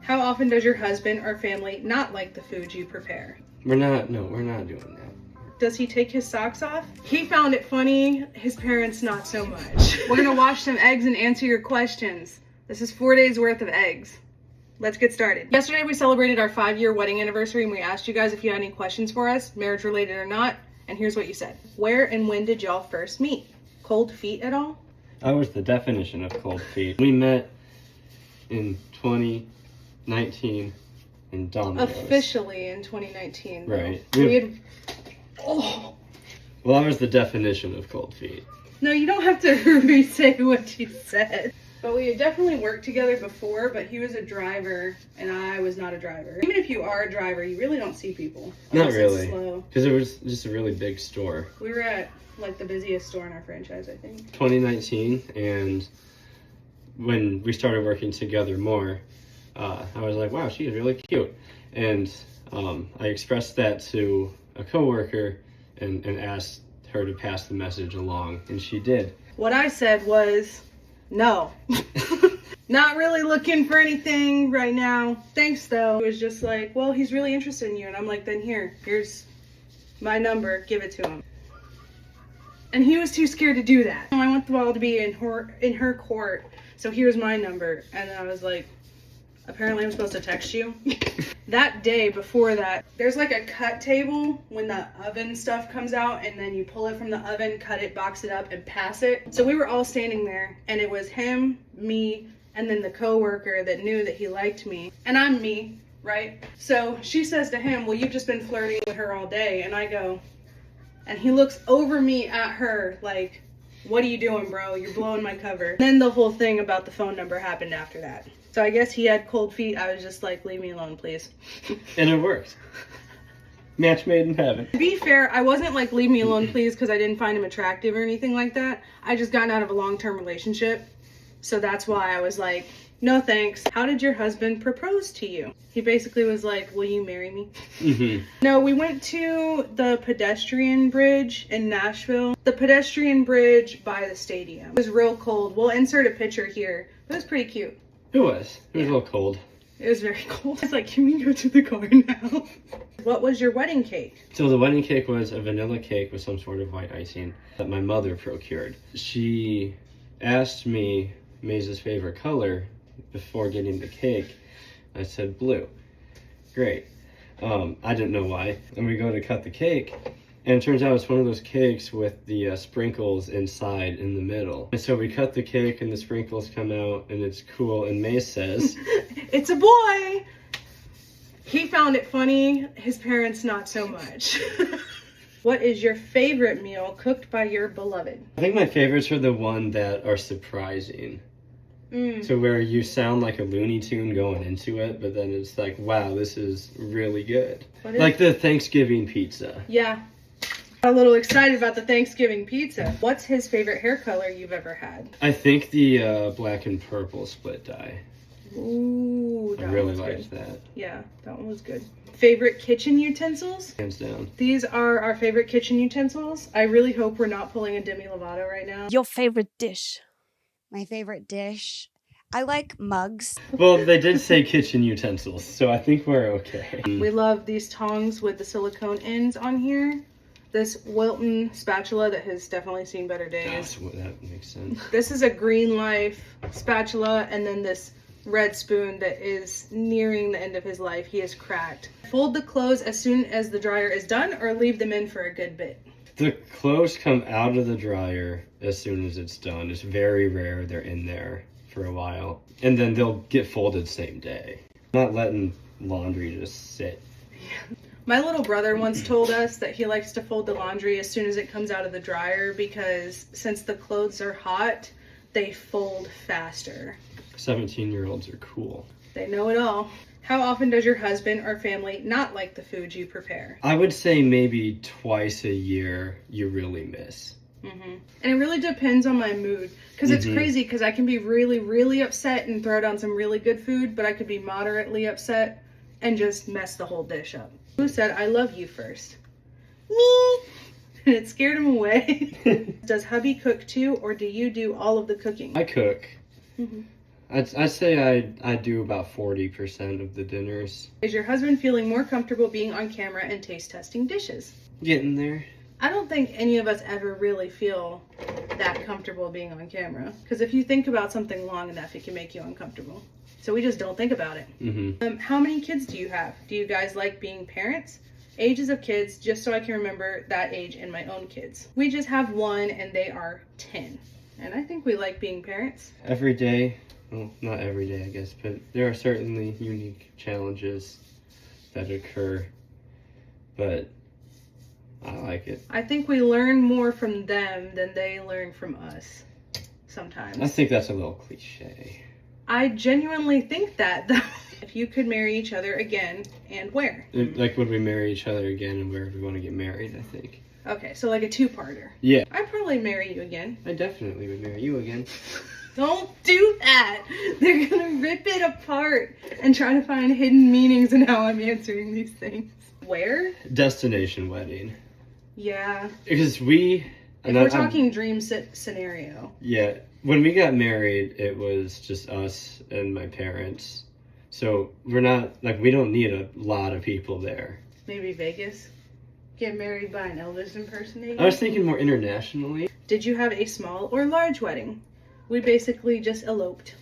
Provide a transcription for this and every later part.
How often does your husband or family not like the food you prepare? We're not doing that. Does he take his socks off? He found it funny, his parents not so much. We're gonna wash some eggs and answer your questions. This is 4 days worth of eggs. Let's get started. Yesterday we celebrated our 5-year wedding anniversary and we asked you guys if you had any questions for us, marriage related or not, and here's what you said. Where and when did y'all first meet? Cold feet at all? I was the definition of cold feet. We met in 2019 in Domino's. Officially in 2019. Right. Oh. Well, I was the definition of cold feet. No, you don't have to re-say what you said. But we had definitely worked together before, but he was a driver and I was not a driver. Even if you are a driver, you really don't see people. Not really. Because it was just a really big store. We were at like the busiest store in our franchise, I think. 2019, and when we started working together more, I was like, wow, she's really cute. And I expressed that to a coworker and asked her to pass the message along, and she did. What I said was, no. Not really looking for anything right now. Thanks, though. It was just like, well, he's really interested in you. And I'm like, then here's my number. Give it to him. And he was too scared to do that. I want the ball to be in her court. So here's my number. And then I was like, apparently I'm supposed to text you. That day before that, there's like a cut table when the oven stuff comes out, and then you pull it from the oven, cut it, box it up, and pass it. So we were all standing there, and it was him, me, and then the coworker that knew that he liked me. And I'm me, right? So she says to him, well, you've just been flirting with her all day. And I go, and he looks over me at her like, what are you doing, bro? You're blowing my cover. And then the whole thing about the phone number happened after that. So I guess he had cold feet. I was just like, leave me alone, please. And it worked. Match made in heaven. To be fair, I wasn't like, leave me alone, please, because I didn't find him attractive or anything like that. I just gotten out of a long-term relationship. So that's why I was like, no thanks. How did your husband propose to you? He basically was like, will you marry me? Mm-hmm. No, we went to the pedestrian bridge in Nashville. The pedestrian bridge by the stadium. It was real cold. We'll insert a picture here. It was pretty cute. It was. It was a little cold. It was very cold. I was like, can we go to the car now? What was your wedding cake? So the wedding cake was a vanilla cake with some sort of white icing that my mother procured. She asked me Maze's favorite color before getting the cake. I said blue. Great. I didn't know why. And we go to cut the cake, and it turns out it's one of those cakes with the sprinkles inside in the middle. And so we cut the cake and the sprinkles come out and it's cool, and Maze says, it's a boy! He found it funny, his parents not so much. What is your favorite meal cooked by your beloved? I think my favorites are the one that are surprising. So where you sound like a Looney Tune going into it, but then it's like, wow, this is really good. Like the Thanksgiving pizza. Yeah. A little excited about the Thanksgiving pizza. What's his favorite hair color you've ever had? I think the black and purple split dye. Ooh, I really liked that. Yeah, that one was good. Favorite kitchen utensils? Hands down. These are our favorite kitchen utensils. I really hope we're not pulling a Demi Lovato right now. Your favorite dish? My favorite dish? I like mugs. Well, they did say kitchen utensils, so I think we're okay. We love these tongs with the silicone ends on here. This Wilton spatula that has definitely seen better days. Gosh, that makes sense. This is a Green Life spatula, and then this red spoon that is nearing the end of his life. He is cracked. Fold the clothes as soon as the dryer is done, or leave them in for a good bit. The clothes come out of the dryer as soon as it's done. It's very rare they're in there for a while. And then they'll get folded same day. Not letting laundry just sit. My little brother once told us that he likes to fold the laundry as soon as it comes out of the dryer because since the clothes are hot, they fold faster. 17-year-olds are cool. They know it all. How often does your husband or family not like the food you prepare? I would say maybe twice a year you really miss. And it really depends on my mood. Because it's crazy because I can be really, really upset and throw down some really good food, but I could be moderately upset and just mess the whole dish up. Who said, I love you first? Me! And it scared him away. Does hubby cook too, or do you do all of the cooking? I cook. I'd say I do about 40% of the dinners. Is your husband feeling more comfortable being on camera and taste testing dishes? Getting there. I don't think any of us ever really feel that comfortable being on camera. Because if you think about something long enough, it can make you uncomfortable. So we just don't think about it. Mm-hmm. How many kids do you have? Do you guys like being parents? Ages of kids, just so I can remember that age in my own kids. We just have one and they are 10. And I think we like being parents. Every day, well, not every day I guess, but there are certainly unique challenges that occur. But I like it. I think we learn more from them than they learn from us sometimes. I think that's a little cliche. I genuinely think that, though. If you could marry each other again, and where? Like, would we marry each other again and where we want to get married, I think. Okay, so like a two-parter. Yeah. I'd probably marry you again. I definitely would marry you again. Don't do that! They're gonna rip it apart and try to find hidden meanings in how I'm answering these things. Where? Destination wedding. Yeah. Because we... If we're talking dream scenario. Yeah. When we got married, it was just us and my parents. So we're not, like, we don't need a lot of people there. Maybe Vegas? Get married by an Elvis impersonator? I was thinking more internationally. Did you have a small or large wedding? We basically just eloped.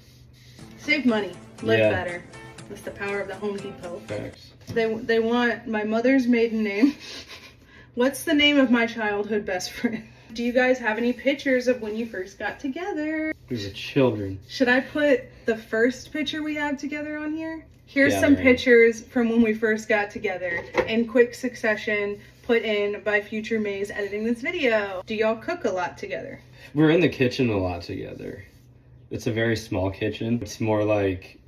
Save money. Live better. That's the power of the Home Depot. Facts. They want my mother's maiden name. What's the name of my childhood best friend? Do you guys have any pictures of when you first got together? We were children. Should I put the first picture we had together on here? Here's Yeah, some right. pictures from when we first got together in quick succession, put in by future Maze editing this video. Do y'all cook a lot together? We're in the kitchen a lot together. It's a very small kitchen. It's more like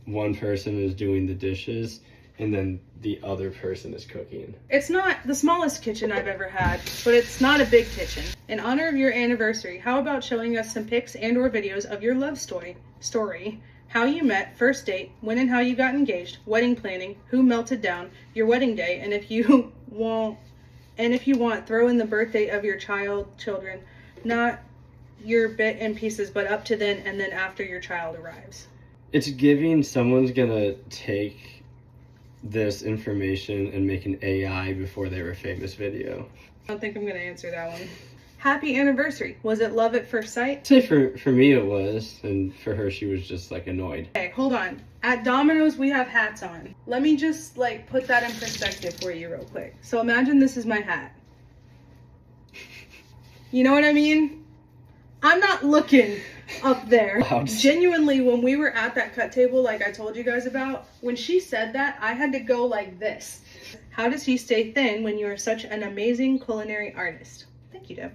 one person is doing the dishes and then the other person is cooking. It's not the smallest kitchen I've ever had, but it's not a big kitchen. In honor of your anniversary, how about showing us some pics and or videos of your love story, how you met, first date, when and how you got engaged, wedding planning, who melted down, your wedding day, and if you want, throw in the birthday of your children, not your bit and pieces, but up to then and then after your child arrives. It's giving someone's gonna take this information and make an AI before they were a famous video. I don't think I'm gonna answer that one. Happy anniversary. Was it love at first sight? I'd say for me it was, and for her she was just like annoyed. Okay, hold on. At Domino's we have hats on. Let me just like put that in perspective for you real quick. So imagine this is my hat. You know what I mean? I'm not looking up there. Wow. Genuinely, when we were at that cut table, like I told you guys about, when she said that, I had to go like this. How does he stay thin when you are such an amazing culinary artist? Thank you, Deb.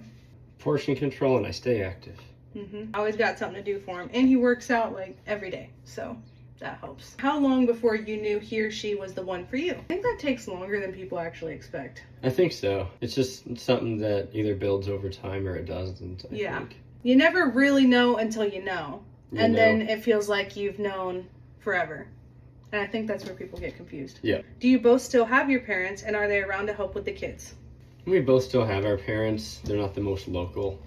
Portion control, and I stay active. I always got something to do for him. And he works out like every day. So that helps. How long before you knew he or she was the one for you? I think that takes longer than people actually expect. I think so. It's just something that either builds over time or it doesn't, I think. You never really know until you know. You And know. then it feels like you've known forever. And I think that's where people get confused. Yeah. Do you both still have your parents and are they around to help with the kids? We both still have our parents. They're not the most local.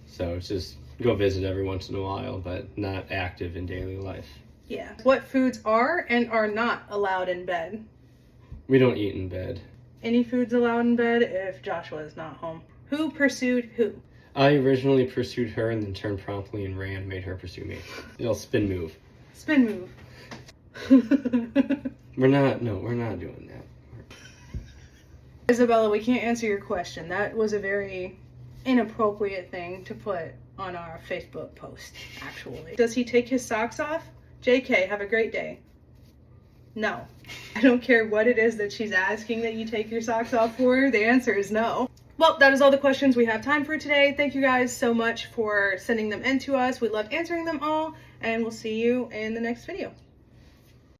So it's just go visit every once in a while, but not active in daily life. Yeah. What foods are and are not allowed in bed? We don't eat in bed. Any foods allowed in bed if Joshua is not home? Who pursued who? I originally pursued her and then turned promptly and ran, made her pursue me. It'll spin move. Spin move. We're not doing that. Isabella, we can't answer your question. That was a very inappropriate thing to put on our Facebook post, actually. Does he take his socks off? JK, have a great day. No. I don't care what it is that she's asking that you take your socks off for. The answer is no. Well, that is all the questions we have time for today. Thank you guys so much for sending them in to us. We love answering them all, and we'll see you in the next video.